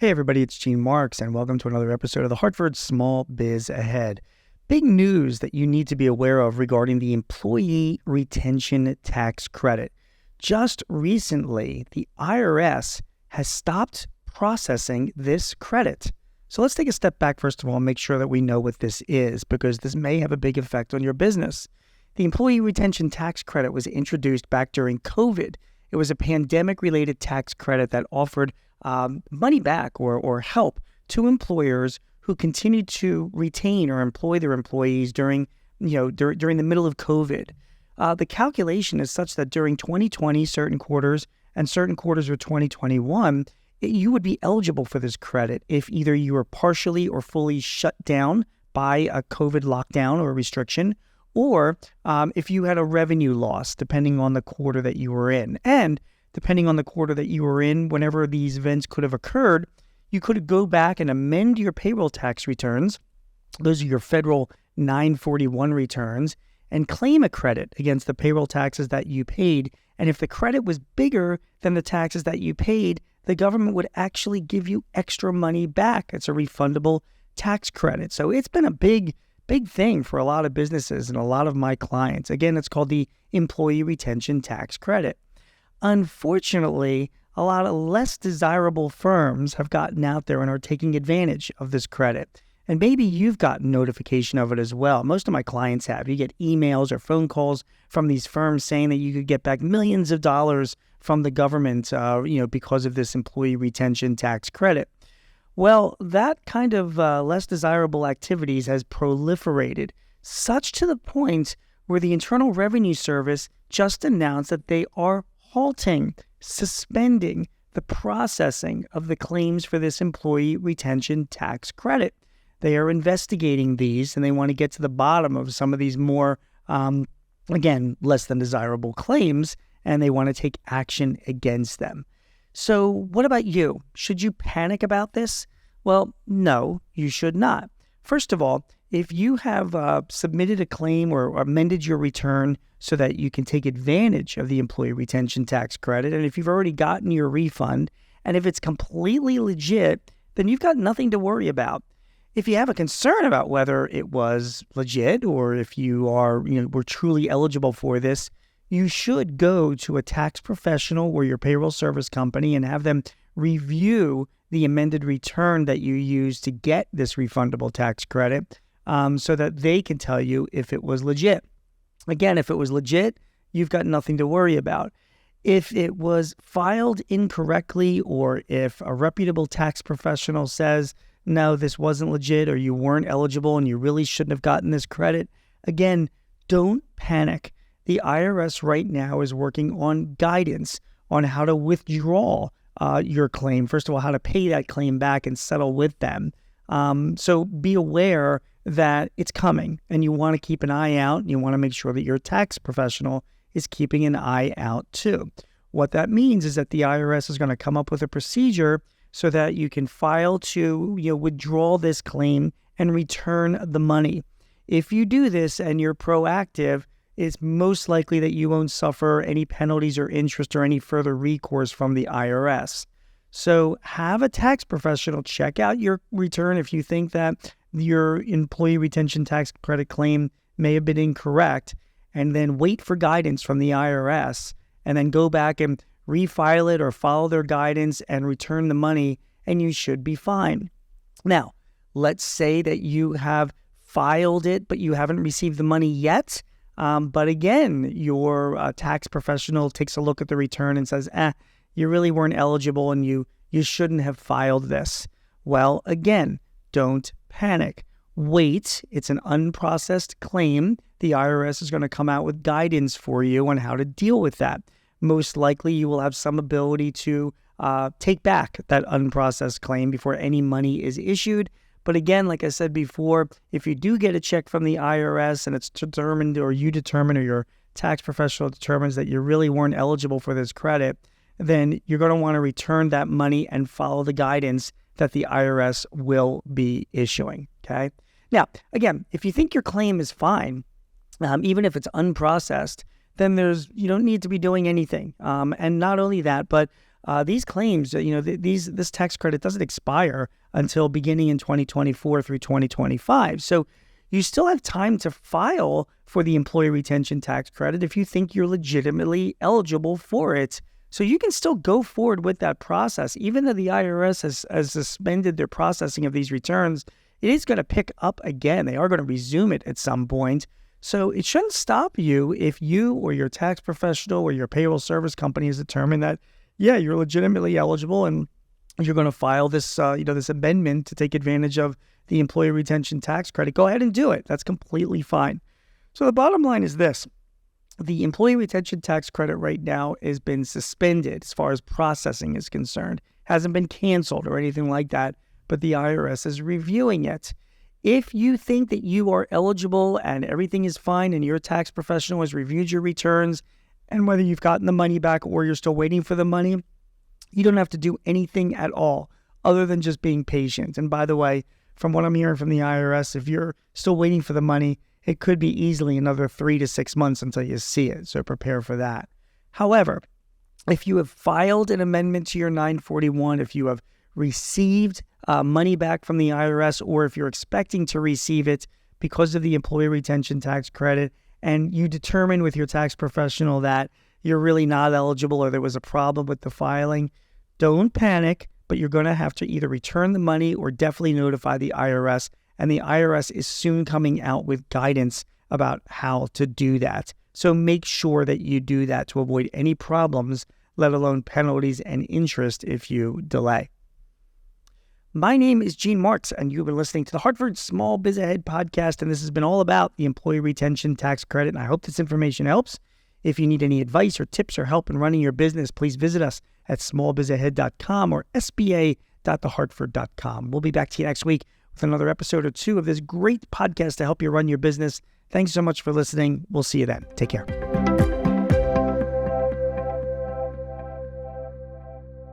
Hey everybody, it's Gene Marks and welcome to another episode of the Hartford Small Biz Ahead. Big news that you need to be aware of regarding the Employee Retention Tax Credit. Just recently, the IRS has stopped processing this credit. So let's take a step back first of all and make sure that we know what this is, because this may have a big effect on your business. The Employee Retention Tax Credit was introduced back during COVID. It was a pandemic-related tax credit that offered money back or help to employers who continued to retain or employ their employees during the middle of COVID. The calculation is such that during 2020, certain quarters and certain quarters of 2021, you would be eligible for this credit if either you were partially or fully shut down by a COVID lockdown or restriction, or if you had a revenue loss, depending on the quarter that you were in. And depending on the quarter that you were in, whenever these events could have occurred, you could go back and amend your payroll tax returns. Those are your federal 941 returns, and claim a credit against the payroll taxes that you paid. And if the credit was bigger than the taxes that you paid, the government would actually give you extra money back. It's a refundable tax credit. So it's been a big thing for a lot of businesses and a lot of my clients. Again, it's called the Employee Retention Tax Credit. Unfortunately, a lot of less desirable firms have gotten out there and are taking advantage of this credit. And maybe you've gotten notification of it as well. Most of my clients have. You get emails or phone calls from these firms saying that you could get back millions of dollars from the government, because of this Employee Retention Tax Credit. Well, that kind of less desirable activities has proliferated, such to the point where the Internal Revenue Service just announced that they are suspending the processing of the claims for this Employee Retention Tax Credit. They are investigating these, and they want to get to the bottom of some of these more, less than desirable claims, and they want to take action against them. So what about you? Should you panic about this? Well, no, you should not. First of all, if you have submitted a claim or amended your return so that you can take advantage of the Employee Retention Tax Credit, and if you've already gotten your refund, and if it's completely legit, then you've got nothing to worry about. If you have a concern about whether it was legit or if you were truly eligible for this, you should go to a tax professional or your payroll service company and have them review the amended return that you used to get this refundable tax credit, so that they can tell you if it was legit. Again, if it was legit, you've got nothing to worry about. If it was filed incorrectly, or if a reputable tax professional says, no, this wasn't legit, or you weren't eligible and you really shouldn't have gotten this credit, again, don't panic. The IRS right now is working on guidance on how to withdraw your claim. First of all, how to pay that claim back and settle with them. So be aware that it's coming, and you want to keep an eye out, and you want to make sure that your tax professional is keeping an eye out too. What that means is that the IRS is going to come up with a procedure so that you can file to withdraw this claim and return the money. If you do this and you're proactive, it's most likely that you won't suffer any penalties or interest or any further recourse from the IRS. So have a tax professional check out your return if you think that your Employee Retention Tax Credit claim may have been incorrect, and then wait for guidance from the IRS, and then go back and refile it or follow their guidance and return the money, and you should be fine. Now, let's say that you have filed it, but you haven't received the money yet. But again, your tax professional takes a look at the return and says, you really weren't eligible and you shouldn't have filed this. Well, again, don't panic. Wait. It's an unprocessed claim. The IRS is going to come out with guidance for you on how to deal with that. Most likely, you will have some ability to take back that unprocessed claim before any money is issued. But again, like I said before, if you do get a check from the IRS and it's determined, or you determine, or your tax professional determines that you really weren't eligible for this credit, then you're going to want to return that money and follow the guidance that the IRS will be issuing, okay? Now, again, if you think your claim is fine, even if it's unprocessed, then you don't need to be doing anything. And not only that, but these claims, this tax credit doesn't expire until beginning in 2024 through 2025. So you still have time to file for the employee retention tax credit if you think you're legitimately eligible for it. So you can still go forward with that process. Even though the IRS has suspended their processing of these returns, it is going to pick up again. They are going to resume it at some point. So it shouldn't stop you if you or your tax professional or your payroll service company has determined that, yeah, you're legitimately eligible and you're going to file this, this amendment to take advantage of the employee retention tax credit. Go ahead and do it. That's completely fine. So the bottom line is this. The employee retention tax credit right now has been suspended as far as processing is concerned. Hasn't been canceled or anything like that, but the IRS is reviewing it. If you think that you are eligible and everything is fine and your tax professional has reviewed your returns and whether you've gotten the money back or you're still waiting for the money, you don't have to do anything at all other than just being patient. And by the way, from what I'm hearing from the IRS, if you're still waiting for the money, it could be easily another 3 to 6 months until you see it. So prepare for that. However, if you have filed an amendment to your 941, if you have received money back from the IRS, or if you're expecting to receive it because of the employee retention tax credit, and you determine with your tax professional that you're really not eligible or there was a problem with the filing, don't panic, but you're going to have to either return the money or definitely notify the IRS. And the IRS is soon coming out with guidance about how to do that. So make sure that you do that to avoid any problems, let alone penalties and interest if you delay. My name is Gene Marks, and you've been listening to the Hartford Small Biz Ahead Podcast, and this has been all about the employee retention tax credit, and I hope this information helps. If you need any advice or tips or help in running your business, please visit us at smallbizahead.com or sba.thehartford.com. We'll be back to you next week with another episode or two of this great podcast to help you run your business. Thanks so much for listening. We'll see you then. Take care.